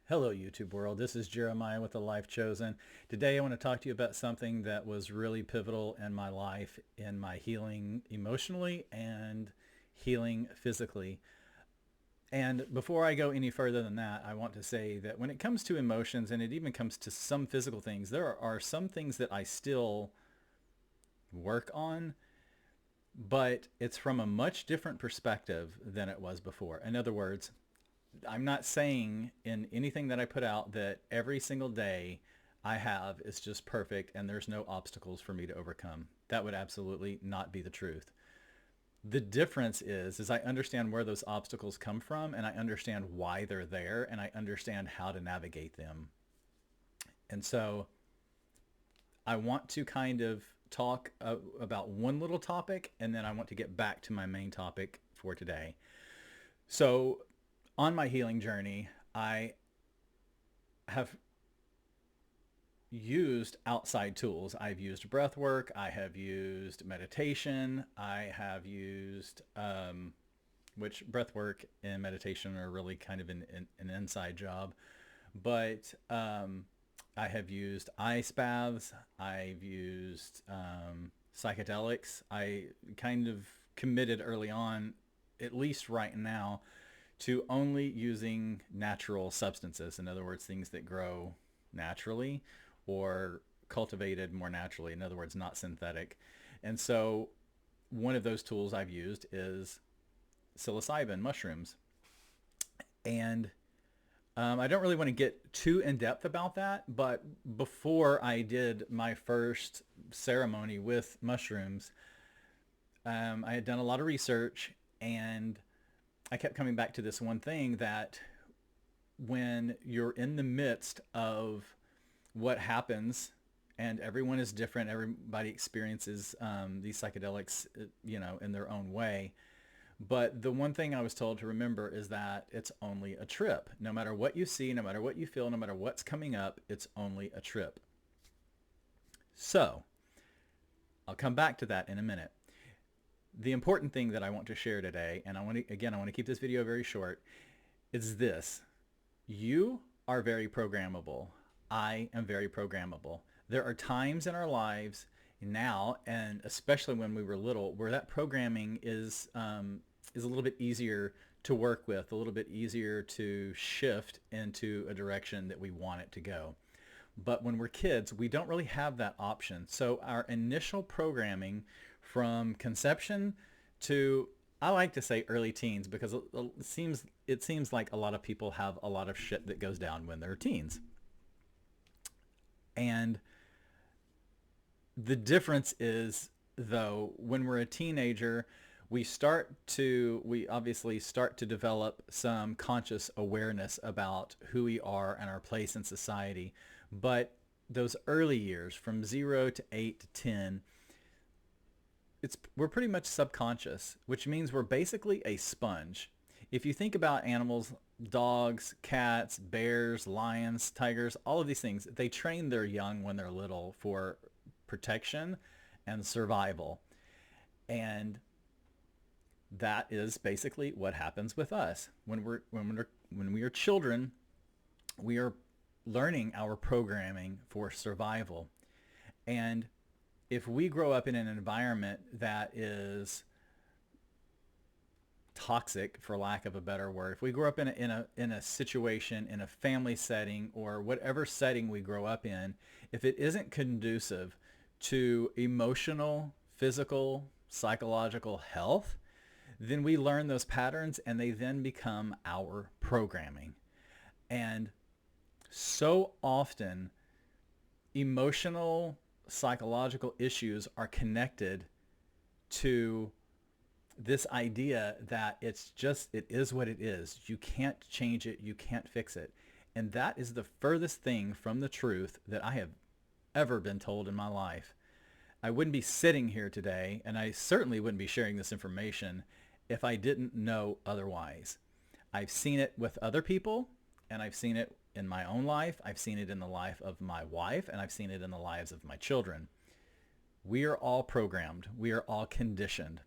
Hello, YouTube world. This is Jeremiah with The Life Chosen. Today, I want to talk to you about something that was really pivotal in my life, in my healing emotionally and healing physically. And before I go any further than that, I want to say that when it comes to emotions, and it even comes to some physical things, there are some things that I still work on, but it's from a much different perspective than it was before. In other words, I'm not saying in anything that I put out that every single day I have is just perfect and there's no obstacles for me to overcome. That would absolutely not be the truth. The difference is I understand where those obstacles come from, and I understand why they're there, and I understand how to navigate them. And so I want to kind of talk about one little topic, and then I want to get back to my main topic for today. So on my healing journey, I have used outside tools. I've used breath work. I have used meditation. I have used, which breath work and meditation are really kind of an inside job. But I have used ice baths. I've used psychedelics. I kind of committed early on, at least right now, to only using natural substances. In other words, things that grow naturally or cultivated more naturally. In other words, not synthetic. And so one of those tools I've used is psilocybin mushrooms. And I don't really want to get too in depth about that, but before I did my first ceremony with mushrooms, I had done a lot of research, and I kept coming back to this one thing, that when you're in the midst of what happens, and everyone is different, everybody experiences these psychedelics, in their own way. But the one thing I was told to remember is that it's only a trip. No matter what you see, no matter what you feel, no matter what's coming up, it's only a trip. So I'll come back to that in a minute. The important thing that I want to share today, and I want to keep this video very short, is this. You are very programmable. I am very programmable. There are times in our lives now, and especially when we were little, where that programming is a little bit easier to work with, a little bit easier to shift into a direction that we want it to go. But when we're kids, we don't really have that option. So our initial programming from conception to, I like to say, early teens, because it seems like a lot of people have a lot of shit that goes down when they're teens. And the difference is, though, when we're a teenager, we obviously start to develop some conscious awareness about who we are and our place in society. But those early years, from 0 to 8 to 10, we're pretty much subconscious, which means we're basically a sponge. If you think about animals, dogs, cats, bears, lions, tigers, all of these things, they train their young when they're little for protection and survival. And that is basically what happens with us. When we are children, we are learning our programming for survival. And if we grow up in an environment that is toxic, for lack of a better word, if we grow up in a situation, in a family setting, or whatever setting we grow up in, if it isn't conducive to emotional, physical, psychological health, then we learn those patterns, and they then become our programming. And so often, emotional, psychological issues are connected to this idea that it is what it is. You can't change it. You can't fix it. And that is the furthest thing from the truth that I have ever been told in my life. I wouldn't be sitting here today, and I certainly wouldn't be sharing this information if I didn't know otherwise. I've seen it with other people, and I've seen it in my own life. I've seen it in the life of my wife, and I've seen it in the lives of my children. We are all programmed. We are all conditioned,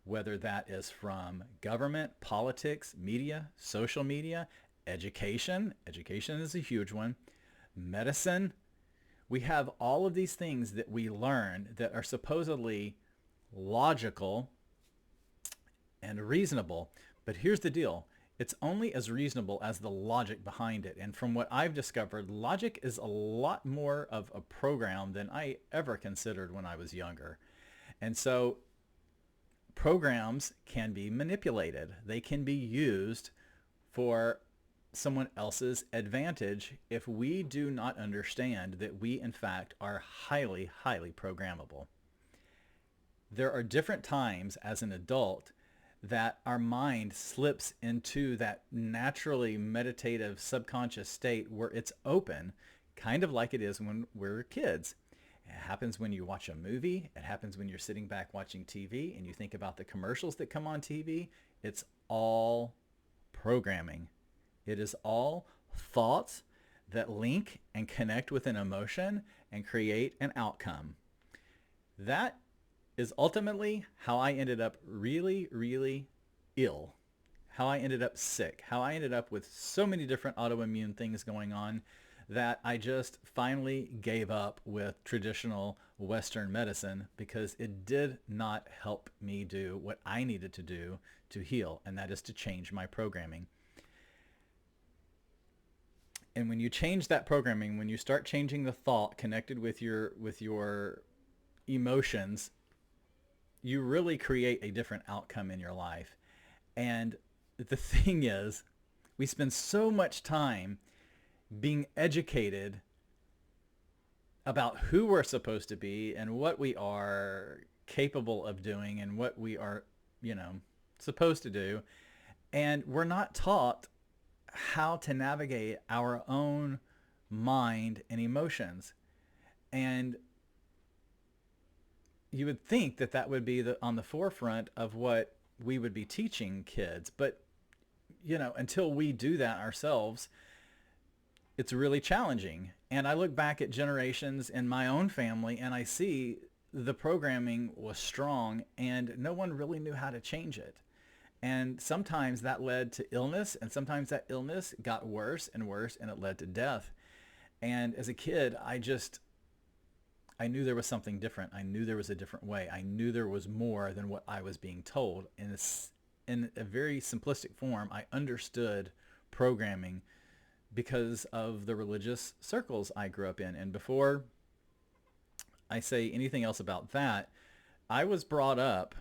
whether that is from government, politics, media, social media. Education. Education is a huge one. Medicine. We have all of these things that we learn that are supposedly logical and reasonable. But here's the deal. It's only as reasonable as the logic behind it. And from what I've discovered, logic is a lot more of a program than I ever considered when I was younger. And so programs can be manipulated. They can be used for someone else's advantage if we do not understand that we, in fact, are highly, highly programmable. There are different times as an adult that our mind slips into that naturally meditative subconscious state where it's open, kind of like it is when we're kids. It happens when you watch a movie. It happens when you're sitting back watching TV and you think about the commercials that come on TV. It's all programming. It is all thoughts that link and connect with an emotion and create an outcome. That is ultimately how I ended up really, really ill, how I ended up sick, how I ended up with so many different autoimmune things going on that I just finally gave up with traditional Western medicine because it did not help me do what I needed to do to heal, and that is to change my programming. And when you change that programming, when you start changing the thought connected with your emotions, you really create a different outcome in your life. And the thing is, we spend so much time being educated about who we're supposed to be and what we are capable of doing and what we are, supposed to do. And we're not taught how to navigate our own mind and emotions. And you would think that that would be on the forefront of what we would be teaching kids. But, until we do that ourselves, it's really challenging. And I look back at generations in my own family and I see the programming was strong and no one really knew how to change it. And sometimes that led to illness, and sometimes that illness got worse and worse, and it led to death. And as a kid, I knew there was something different. I knew there was a different way. I knew there was more than what I was being told. In a very simplistic form, I understood programming because of the religious circles I grew up in. And before I say anything else about that, I was brought up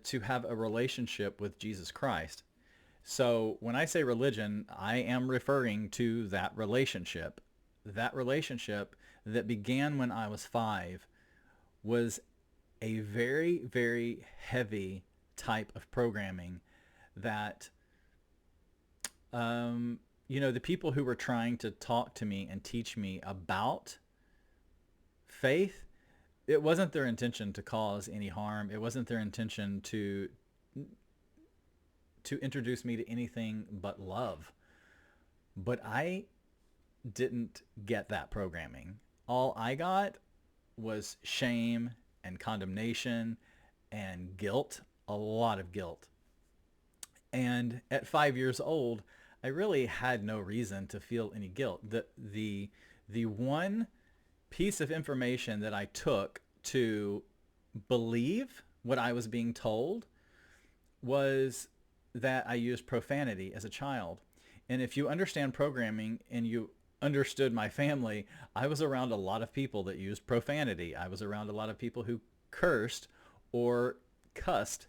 to have a relationship with Jesus Christ. So when I say religion, I am referring to that relationship. That relationship that began when I was 5 was a very, very heavy type of programming that, the people who were trying to talk to me and teach me about faith, it wasn't their intention to cause any harm. It wasn't their intention to introduce me to anything but love. But I didn't get that programming. All I got was shame and condemnation and guilt, a lot of guilt. And at 5 years old, I really had no reason to feel any guilt. The one piece of information that I took to believe what I was being told was that I used profanity as a child. And if you understand programming and you understood my family, I was around a lot of people that used profanity. I was around a lot of people who cursed or cussed,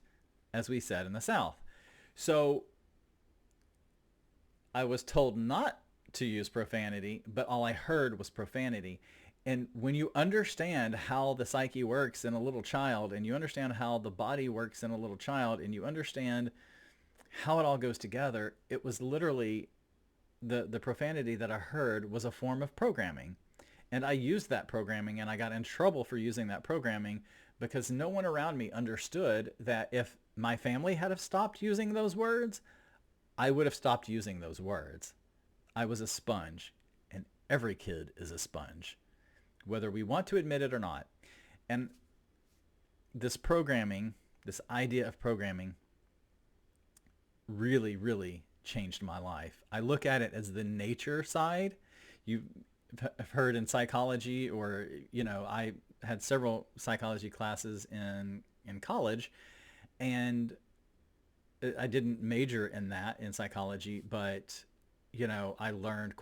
as we said in the South. So I was told not to use profanity, but all I heard was profanity. And when you understand how the psyche works in a little child, and you understand how the body works in a little child, and you understand how it all goes together, it was literally the profanity that I heard was a form of programming. And I used that programming, and I got in trouble for using that programming because no one around me understood that if my family had have stopped using those words, I would have stopped using those words. I was a sponge, and every kid is a sponge, whether we want to admit it or not. And this programming, this idea of programming, really, really changed my life. I look at it as the nature side. You've heard in psychology, or, I had several psychology classes in college, and I didn't major in that, in psychology, but, I learned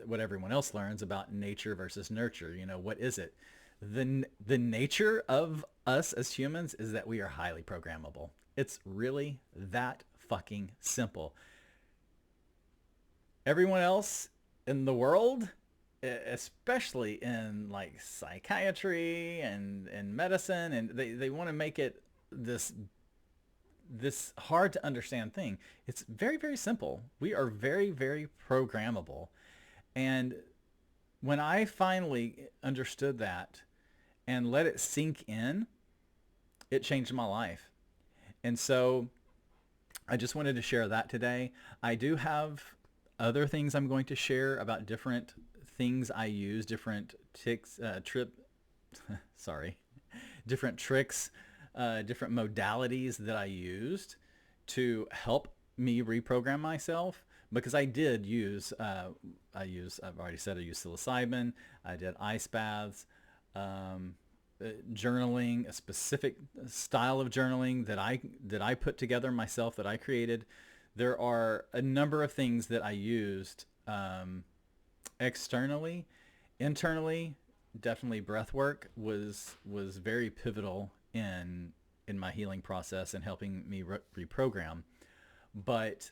what everyone else learns about nature versus nurture. What is it? The nature of us as humans is that we are highly programmable. It's really that fucking simple. Everyone else in the world, especially in like psychiatry and medicine, and they want to make it this hard to understand thing. It's very, very simple. We are very, very programmable. And when I finally understood that and let it sink in, it changed my life. And so I just wanted to share that today. I do have other things I'm going to share about different things I use, different different tricks, different modalities that I used to help me reprogram myself. Because I did use, I've already said I used psilocybin, I did ice baths, journaling, a specific style of journaling that I put together myself, that I created. There are a number of things that I used externally. Internally, definitely breath work was very pivotal in my healing process and helping me reprogram. But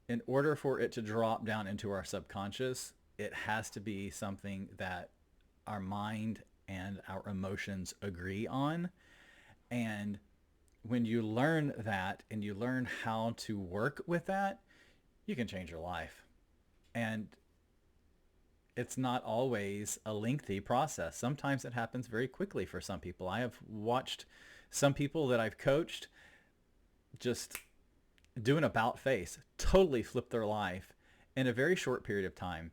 in order for it to drop down into our subconscious, it has to be something that our mind and our emotions agree on. And when you learn that and you learn how to work with that, you can change your life. And it's not always a lengthy process. Sometimes it happens very quickly for some people. I have watched some people that I've coached just do an about face, totally flip their life in a very short period of time.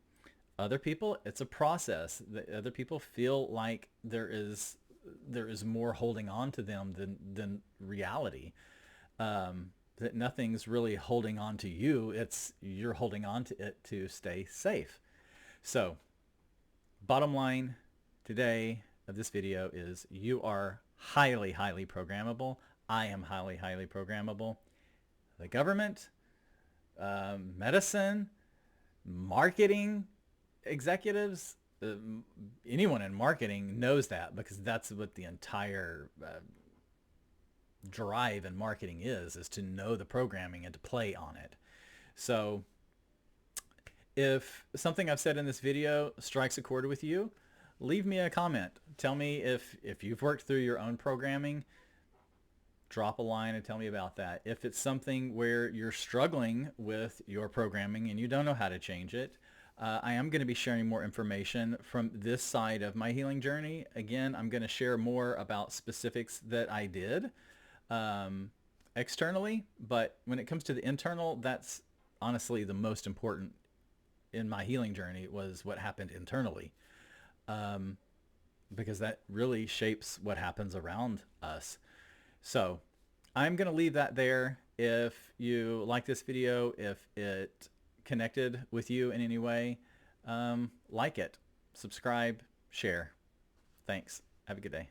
Other people, it's a process. Other people feel like there is more holding on to them than reality. That nothing's really holding on to you. It's you're holding on to it to stay safe. So, bottom line today of this video is you are highly, highly programmable. I am highly, highly programmable. The government, medicine, marketing executives, anyone in marketing knows that, because that's what the entire drive in marketing is to know the programming and to play on it. So if something I've said in this video strikes a chord with you, leave me a comment. Tell me if you've worked through your own programming. Drop a line and tell me about that. If it's something where you're struggling with your programming and you don't know how to change it, I am going to be sharing more information from this side of my healing journey. Again, I'm going to share more about specifics that I did externally, but when it comes to the internal, that's honestly the most important in my healing journey, was what happened internally, because that really shapes what happens around us. So I'm going to leave that there. If you like this video, if it connected with you in any way, like it, subscribe, share. Thanks. Have a good day.